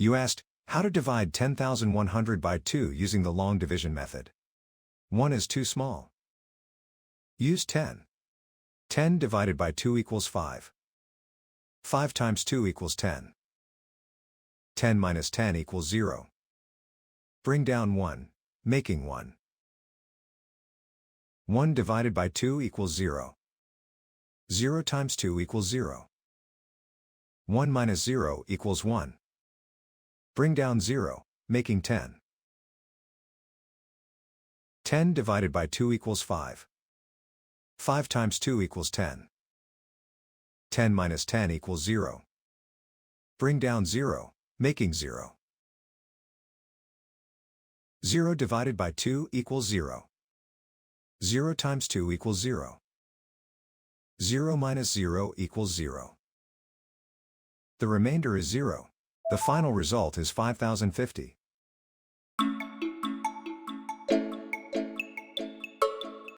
You asked, how to divide 10,100 by 2 using the long division method. 1 is too small. Use 10. 10 divided by 2 equals 5. 5 times 2 equals 10. 10 minus 10 equals 0. Bring down 1, making 1. 1 divided by 2 equals 0. 0 times 2 equals 0. 1 minus 0 equals 1. Bring down 0, making 10. 10 divided by 2 equals 5. 5 times 2 equals 10. 10 minus 10 equals 0. Bring down 0, making 0. 0 divided by 2 equals 0. 0 times 2 equals 0. 0 minus 0 equals 0. The remainder is 0. The final result is 5050.